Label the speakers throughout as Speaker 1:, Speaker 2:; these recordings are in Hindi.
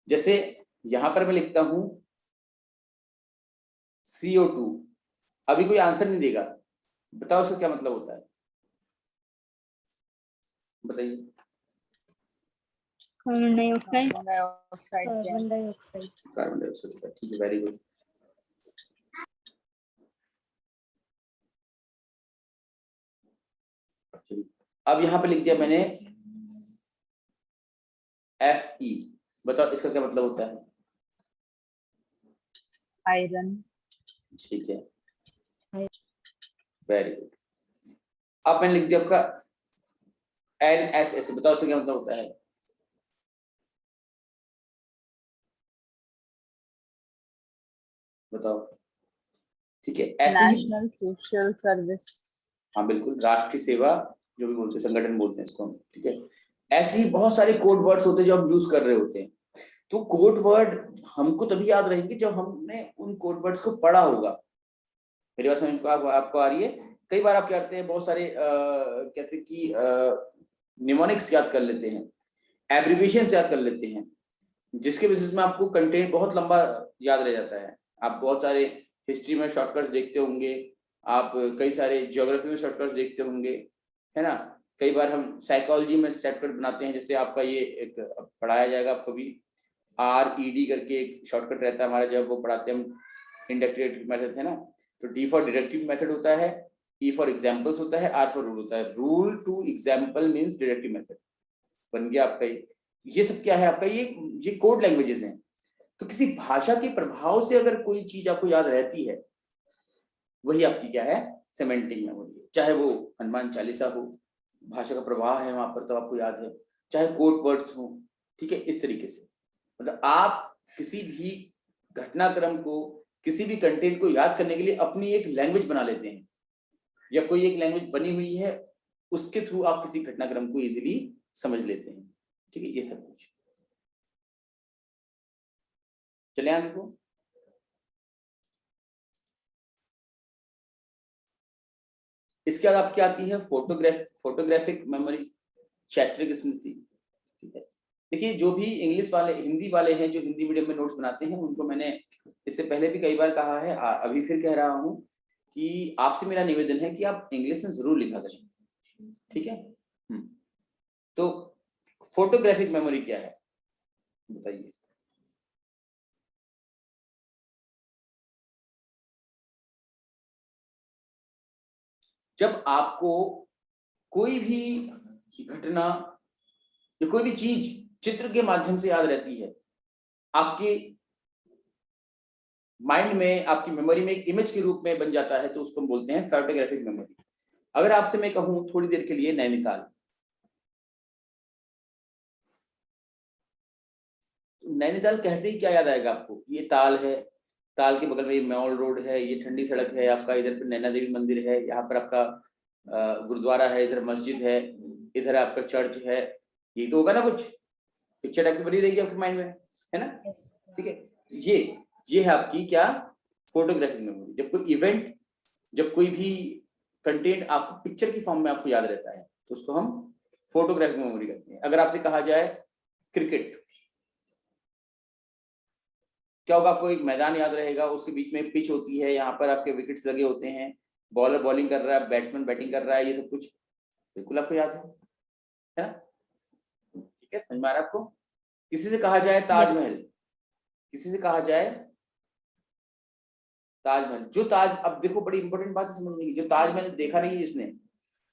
Speaker 1: जैसे यहां पर मैं लिखता हूं CO2, अभी कोई आंसर नहीं देगा, बताओ उसका क्या मतलब होता है, बताइए।
Speaker 2: Carbon dioxide.
Speaker 3: Carbon dioxide.
Speaker 1: Carbon dioxide, ठीक है, वेरी गुड। अब यहां पे लिख दिया मैंने Fe, बताओ इसका क्या मतलब होता है।
Speaker 3: आयरन।
Speaker 1: ठीक है, वेरी गुड। अब मैंने लिख दिया आपका NSS, बताओ इसका क्या मतलब होता है। बताओ, ठीक है, ऐसे ही,
Speaker 3: नेशनल सोशल सर्विस।
Speaker 1: हाँ बिल्कुल, राष्ट्रीय सेवा जो भी बोलते हैं, संगठन बोलते हैं इसको हम, ठीक है। ऐसे ही बहुत सारे कोड वर्ड्स होते हैं जो हम यूज कर रहे होते हैं। तो कोड वर्ड हमको तभी याद रहेंगे जब हमने उन कोड वर्ड्स को पढ़ा होगा। मेरी बात समझ आपको आ रही है। कई बार आप क्या करते हैं, बहुत सारे कहते हैं कि निमोनिक्स याद कर लेते हैं, एब्रिविएशंस याद कर लेते हैं, जिसके बेसिस में आपको कंटेंट बहुत लंबा याद रह जाता है। आप बहुत सारे हिस्ट्री में शॉर्टकट्स देखते होंगे, आप कई सारे ज्योग्राफी में शॉर्टकट्स देखते होंगे, है ना। कई बार हम साइकोलॉजी में शॉर्टकट बनाते हैं, जैसे आपका ये एक पढ़ाया जाएगा आपको भी, RED करके एक शॉर्टकट रहता है हमारा, जब वो पढ़ाते हैं हम, इंडक्टिव मेथड है ना। तो D फॉर डिडक्टिव मेथड होता है, E फॉर एग्जाम्पल्स होता है, R फॉर रूल होता है। Rule to example means deductive method बन गया आपका ये सब क्या है आपका, ये कोड लैंग्वेजेस हैं। तो किसी भाषा के प्रभाव से अगर कोई चीज आपको याद रहती है, वही आपकी क्या है, सेमेंटिक मेमोरी। चाहे वो हनुमान चालीसा हो, भाषा का प्रभाव है वहां पर, तो आपको याद है, चाहे कोड वर्ड्स हो, ठीक है। इस तरीके से मतलब आप किसी भी घटनाक्रम को, किसी भी कंटेंट को याद करने के लिए अपनी एक लैंग्वेज बना लेते हैं, या कोई एक लैंग्वेज बनी हुई है, उसके थ्रू आप किसी घटनाक्रम को इजीली समझ लेते हैं, ठीक है। ये सब कुछ चले आगे को। इसके बाद आपकी आती है फोटोग्राफिक मेमोरी, चारित्रिक स्मृति, ठीक है। देखिए, जो भी इंग्लिश वाले, हिंदी वाले हैं, जो हिंदी मीडियम में नोट्स बनाते हैं, उनको मैंने इससे पहले भी कई बार कहा है, अभी फिर कह रहा हूँ कि आपसे मेरा निवेदन है कि आप इंग्लिश में जरूर लिखा करें, ठीक है। तो फोटोग्राफिक मेमोरी क्या है, बताइए। जब आपको कोई भी घटना या कोई भी चीज चित्र के माध्यम से याद रहती है, आपके माइंड में, आपकी मेमोरी में एक इमेज के रूप में बन जाता है, तो उसको हम बोलते हैं फोटोग्राफिक मेमोरी। अगर आपसे मैं कहूं थोड़ी देर के लिए नैनीताल, नैनीताल कहते ही क्या याद आएगा आपको, ये ताल है, ताल के बगल में ये मॉल रोड है, ये ठंडी सड़क है आपका, इधर पे नैना देवी मंदिर है, यहाँ पर आपका गुरुद्वारा है, इधर मस्जिद है, इधर आपका चर्च है, ये तो होगा ना, कुछ पिक्चर टाइप की बनी रहेगी आपके माइंड में, है ना, ठीक है। ये है आपकी क्या, फोटोग्राफिक मेमोरी। जब कोई इवेंट, जब कोई भी कंटेंट आपको पिक्चर की फॉर्म में आपको याद रहता है, तो उसको हम फोटोग्राफिक मेमोरी कहते हैं। अगर आपसे कहा जाए क्रिकेट, क्या होगा, आपको एक मैदान याद रहेगा, उसके बीच में पिच होती है, यहाँ पर आपके विकेट्स लगे होते हैं, बॉलर बॉलिंग कर रहा है, बैट्समैन बैटिंग कर रहा है, ये सब कुछ बिल्कुल आपको याद है ना, ठीक है, समझ में आ रहा है आपको। किसी से कहा जाए ताजमहल, किसी से कहा जाए ताजमहल, जो ताज, अब देखो बड़ी इंपॉर्टेंट बात है समझने की, जो ताजमहल देखा नहीं है जिसने,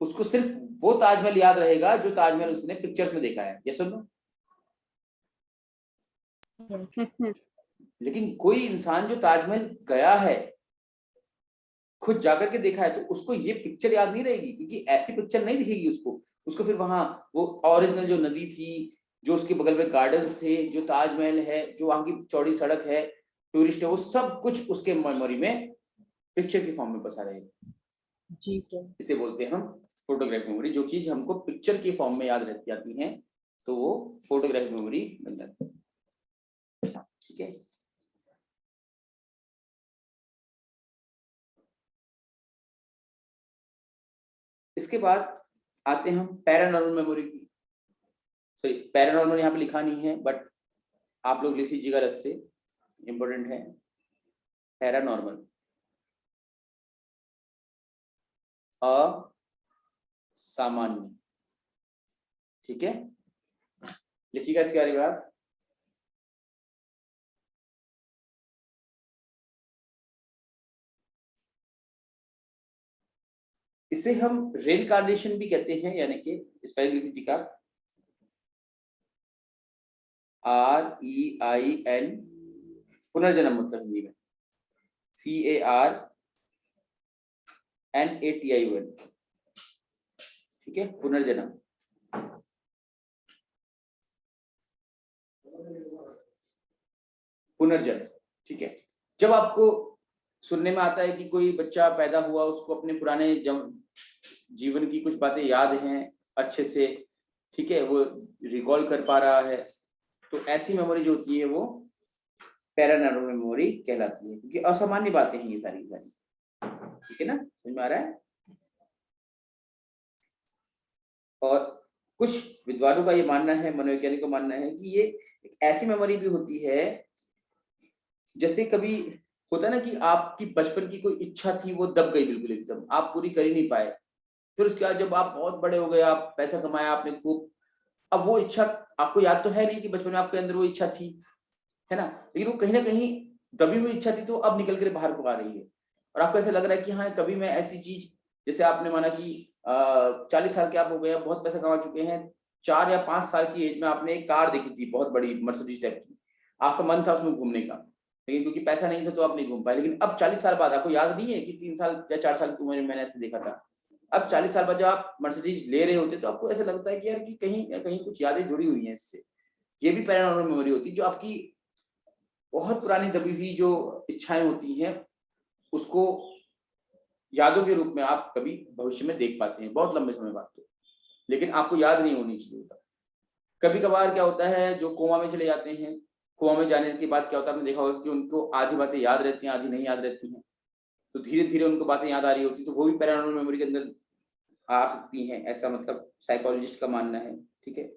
Speaker 1: उसको सिर्फ वो ताजमहल याद रहेगा जो ताजमहल उसने पिक्चर्स में देखा है, ये सुन लो। लेकिन कोई इंसान जो ताजमहल गया है, खुद जाकर के देखा है, तो उसको ये पिक्चर याद नहीं रहेगी, क्योंकि ऐसी पिक्चर नहीं दिखेगी उसको फिर वहां वो ओरिजिनल जो नदी थी, जो उसके बगल में गार्डन्स थे, जो ताजमहल है, जो वहां की चौड़ी सड़क है, टूरिस्ट है, वो सब कुछ उसके मेमोरी में पिक्चर की फॉर्म में बसा रहेगा।
Speaker 3: जी सर।
Speaker 1: इसे बोलते हैं हम फोटोग्राफिक मेमोरी। जो चीज हमको पिक्चर की फॉर्म में याद रह जाती है, तो वो फोटोग्राफिक मेमोरी बन जाती है, ठीक है। इसके बाद आते हैं हम पैरानॉर्मल मेमोरी की। सॉरी, पैरानॉर्मल यहाँ पे लिखा नहीं है, बट आप लोग लिख लीजिएगा अलग से, इंपॉर्टेंट है, पैरानॉर्मल, असामान्य, ठीक है, लिखिएगा इसके बारे में आप। इसे हम रेनकार्नेशन भी कहते हैं, यानी कि स्पेलिंग लिख लीजिएगा, REIN, पुनर्जन्म मतलब हिंदी में, CARNATION, ठीक है, पुनर्जन्म। पुनर्जन्म, ठीक है। जब आपको सुनने में आता है कि कोई बच्चा पैदा हुआ, उसको अपने पुराने जीवन की कुछ बातें याद हैं अच्छे से, ठीक है, वो रिकॉल कर पा रहा है, तो ऐसी मेमोरी जो होती है वो पैरानॉर्मल मेमोरी कहलाती है, क्योंकि असामान्य बातें हैं ये सारी, ठीक है ना, समझ में आ रहा है। और कुछ विद्वानों का ये मानना है, मनोवैज्ञानिक का मानना है कि ये एक ऐसी मेमोरी भी होती है, जैसे कभी होता है ना कि आपकी बचपन की कोई इच्छा थी, वो दब गई बिल्कुल एकदम, आप पूरी कर ही नहीं पाए, फिर उसके बाद जब आप बहुत बड़े हो गए, आप पैसा कमाया आपने खूब, अब वो इच्छा आपको याद तो है नहीं कि बचपन में आपके अंदर वो इच्छा थी, है ना, लेकिन वो कहीं ना कहीं दबी हुई इच्छा थी, तो अब निकल कर बाहर को आ रही है, और आपको ऐसा लग रहा है कि हाँ कभी मैं ऐसी चीज, जैसे आपने माना कि 40 साल के आप हो गए, बहुत पैसा कमा चुके हैं, 4 या 5 साल की एज में आपने एक कार देखी थी बहुत बड़ी मर्सिडीज टाइप की, आपका मन था उसमें घूमने का, लेकिन क्योंकि पैसा नहीं था तो आप नहीं घूम पाए, लेकिन अब 40 साल बाद आपको याद नहीं है कि 3 साल या 4 साल की उम्र में मैंने ऐसे देखा था, अब 40 साल बाद जब आप मर्सिडीज ले रहे होते तो आपको ऐसा लगता है कि यार कि कहीं कहीं कुछ यादें जुड़ी हुई हैं इससे। ये भी पैरानॉर्मल मेमोरी होती है, जो आपकी बहुत पुरानी दबी हुई जो इच्छाएं होती हैं, उसको यादों के रूप में आप कभी भविष्य में देख पाते हैं, बहुत लंबे समय बाद, तो लेकिन आपको याद नहीं होनी चाहिए होता। कभी कभार क्या होता है, जो कोमा में चले जाते हैं, कोमा में जाने के बाद क्या होता है, आपने देखा होगा कि उनको आधी बातें याद रहती हैं, आधी नहीं याद रहती हैं, तो धीरे धीरे उनको बातें याद आ रही होती, तो वो भी पैरानॉर्मल मेमोरी के अंदर आ सकती हैं, ऐसा मतलब साइकोलॉजिस्ट का मानना है, ठीक है।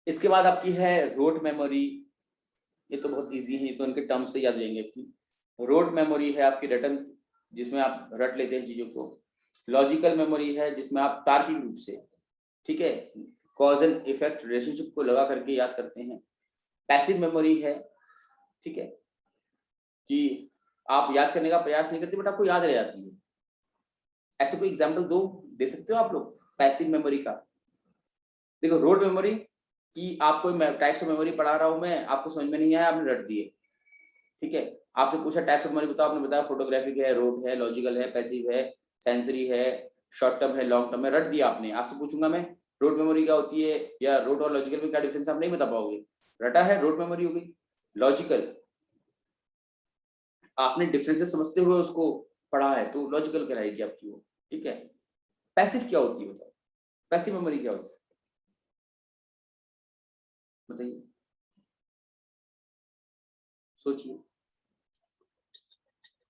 Speaker 1: इसके बाद आपकी है रोट मेमोरी, ये तो बहुत इजी है, ये तो उनके टर्म से याद लेंगे कि रोट मेमोरी है आपकी रटन, जिसमें आप रट लेते हैं चीजों को। लॉजिकल मेमोरी है जिसमें आप तार्किक रूप से, ठीक है, कॉज एंड इफेक्ट रिलेशनशिप को लगा करके याद करते हैं। पैसिव मेमोरी है, ठीक है, कि आप याद करने का प्रयास नहीं करते बट आपको याद रह जाती है। ऐसे कोई एग्जाम्पल दे सकते हो आप लोग पैसिव मेमोरी का? देखो रोड मेमोरी कि आप कोई टाइप्स ऑफ मेमोरी पढ़ा रहा हूं मैं, आपको समझ में नहीं आया, आपने रट दिए, ठीक है, आपसे पूछा टाइप्स ऑफ मेमोरी बताओ, आपने बताया फोटोग्राफिक है, रोड है, लॉजिकल है, पैसिव है, सेंसरी है, शॉर्ट टर्म है, लॉन्ग टर्म है, रट दिया आपने। आपसे पूछूंगा मैं रोड मेमोरी क्या होती है या रोड और लॉजिकल में क्या डिफरेंस, आप नहीं बता पाओगे। रटा है रोड मेमोरी हो गई। लॉजिकल आपने डिफरेंसेस समझते हुए उसको पढ़ा है तो लॉजिकल कहलाएगी आपकी वो, ठीक है। पैसिव क्या होती है बताओ, पैसिव मेमोरी क्या होती है बताइए, सोचिए।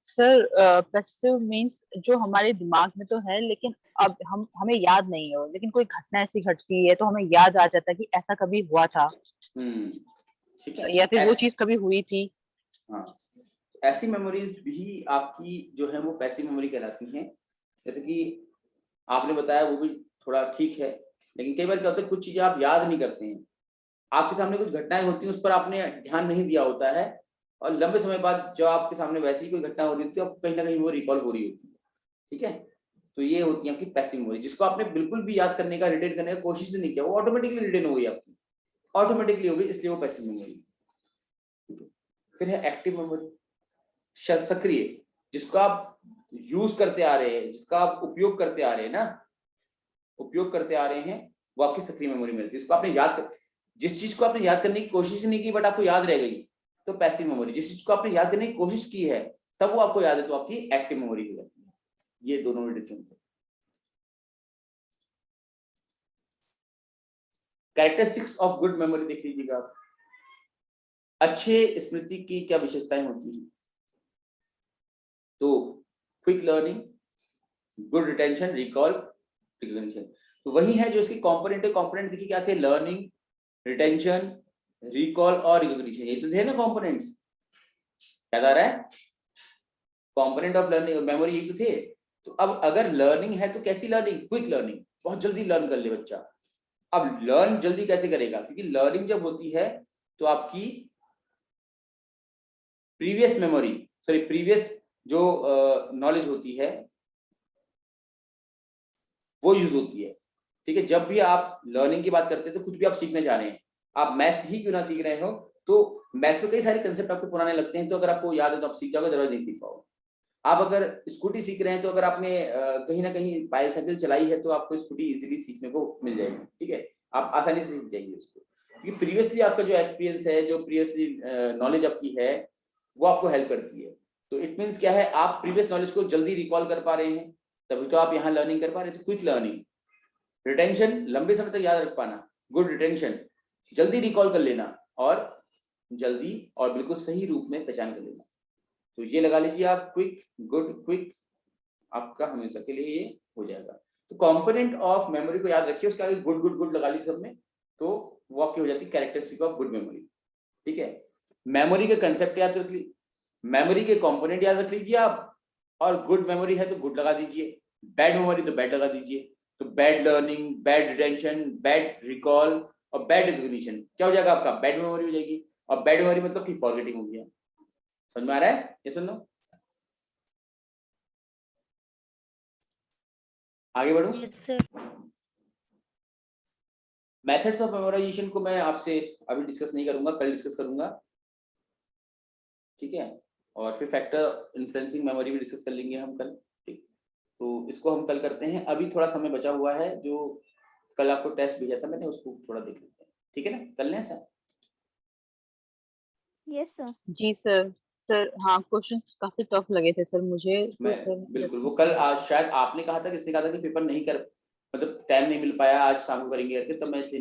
Speaker 3: सर पैसिव मींस जो हमारे दिमाग में तो है लेकिन अब हमें याद नहीं है, लेकिन कोई घटना ऐसी घटती है तो हमें याद आ जाता है कि ऐसा कभी हुआ था,
Speaker 1: ठीक है,
Speaker 3: या फिर वो चीज कभी हुई थी।
Speaker 1: हाँ, ऐसी मेमोरीज भी आपकी जो है वो पैसिव मेमोरी कहलाती हैं। जैसे कि आपने बताया वो भी थोड़ा ठीक है, लेकिन कई बार क्या होता है कुछ चीजें आप याद नहीं करते हैं, आपके सामने कुछ घटनाएं होती हैं उस पर आपने ध्यान नहीं दिया होता है, और लंबे समय बाद जब आपके सामने वैसी कोई घटना हो रही होती है आपको कहीं ना कहीं वो रिकॉल हो रही होती है, ठीक है। तो ये होती है आपकी पैसिव मेमोरी, जिसको आपने बिल्कुल भी याद करने का, रिटेन करने का कोशिश नहीं किया, वो ऑटोमेटिकली रिटेन हो गई आपकी, ऑटोमेटिकली हो गई, इसलिए वो पैसिव मेमोरी। फिर है एक्टिव मेमोरी, सक्रिय, जिसको आप यूज करते आ रहे हैं, जिसका आप उपयोग करते आ रहे हैं ना, उपयोग करते आ रहे हैं, वो आपकी सक्रिय मेमोरी में रहती है। जिसको आपने जिस चीज को आपने याद करने की कोशिश नहीं की बट आपको याद रह गई, तो पैसिव मेमोरी। जिस चीज को आपने याद करने की कोशिश की है तब वो आपको याद है, तो आपकी एक्टिव मेमोरी हो जाती है। ये दोनों में डिफरेंस है। कैरेक्टरिस्टिक्स ऑफ गुड मेमोरी देख लीजिएगा आप। अच्छे स्मृति की क्या विशेषताएं होती हैं? तो quick learning, good retention, recall, recognition, तो वही है जो इसके कंपोनेंट देखिए क्या थे, लर्निंग, रिटेंशन, रिकॉल और रिकॉग्निशन, ये तो थे ना कंपोनेंट्स, याद आ रहा है? कंपोनेंट ऑफ लर्निंग मेमोरी यही तो थे। तो अब अगर लर्निंग है तो कैसी लर्निंग? क्विक लर्निंग, बहुत जल्दी लर्न कर ले बच्चा। अब लर्न जल्दी कैसे करेगा? क्योंकि लर्निंग जब होती है तो आपकी प्रीवियस मेमोरी, सॉरी प्रीवियस जो नॉलेज होती है वो यूज होती है, ठीक है। जब भी आप लर्निंग की बात करते हैं तो कुछ भी आप सीखने जा रहे हैं, आप मैथ्स ही क्यों ना सीख रहे हो, तो मैथ्स में कई सारे कंसेप्ट आपको पुराने लगते हैं, तो अगर आपको याद है तो आप सीख जाओगे, अदरवाइज नहीं सीख पाओगे। आप अगर स्कूटी सीख रहे हैं तो अगर आपने कहीं ना कहीं बाइसाइकिल चलाई है तो आपको स्कूटी इजीली सीखने को मिल जाएगी, ठीक है, आप आसानी से सीख जाएंगे उसको, क्योंकि प्रीवियसली आपका जो एक्सपीरियंस है, जो प्रीवियसली नॉलेज आपकी है, वो आपको हेल्प करती है। तो इट मीन्स क्या है, आप प्रीवियस नॉलेज को जल्दी रिकॉल कर पा रहे हैं, तभी तो आप यहाँ लर्निंग कर पा रहे हैं। तो क्विक लर्निंग, रिटेंशन, लंबे समय तक याद रख पाना, गुड रिटेंशन, जल्दी रिकॉल कर लेना, और जल्दी और बिल्कुल सही रूप में पहचान कर लेना। तो ये लगा लीजिए आप, क्विक, गुड, क्विक, आपका हमेशा के लिए ये हो जाएगा। तो कंपोनेंट ऑफ मेमोरी को याद रखिए, उसके आगे गुड गुड गुड लगा लीजिए सबने, तो वो आपकी हो जाती है कैरेक्टरिस्टिक ऑफ गुड मेमोरी, ठीक है। मेमोरी के कंसेप्ट याद रख लीजिए, मेमोरी के कंपोनेंट याद रख लीजिए आप, और गुड मेमोरी है तो गुड लगा दीजिए, बैड मेमोरी तो बैड लगा दीजिए। तो bad learning, bad retention, bad recall और बैड रिकॉग्निशन क्या हो जाएगा? आपका बैड मेमोरी हो जाएगी। और बैड मेमोरी मतलब कि फॉरगेटिंग हो गया। समझ में आ रहा है? ये सुन लो, आगे बढ़ो। मेथड्स ऑफ मेमोराइजेशन को मैं आपसे अभी डिस्कस नहीं करूंगा, कल डिस्कस करूंगा, ठीक है। और फिर फैक्टर इन्फ्लुएंसिंग मेमोरी भी डिस्कस कर लेंगे हम कल, ठीक। तो इसको हम कल करते हैं, अभी थोड़ा समय बचा हुआ है, जो कल आपको टेस्ट भेजा था मैंने, उसको थोड़ा देख लेते हैं, ठीक है ना? कर लें सर?
Speaker 2: Yes sir.
Speaker 3: जी सर। सर हाँ, क्वेश्चंस काफी टफ लगे थे सर मुझे, तो
Speaker 1: मैं
Speaker 3: सर
Speaker 1: बिल्कुल, वो कल आज शायद आपने कहा था, किसने कहा था कि पेपर नहीं कर, मतलब टाइम नहीं मिल पाया, आज शाम को करेंगे करके, तब मैं इसलिए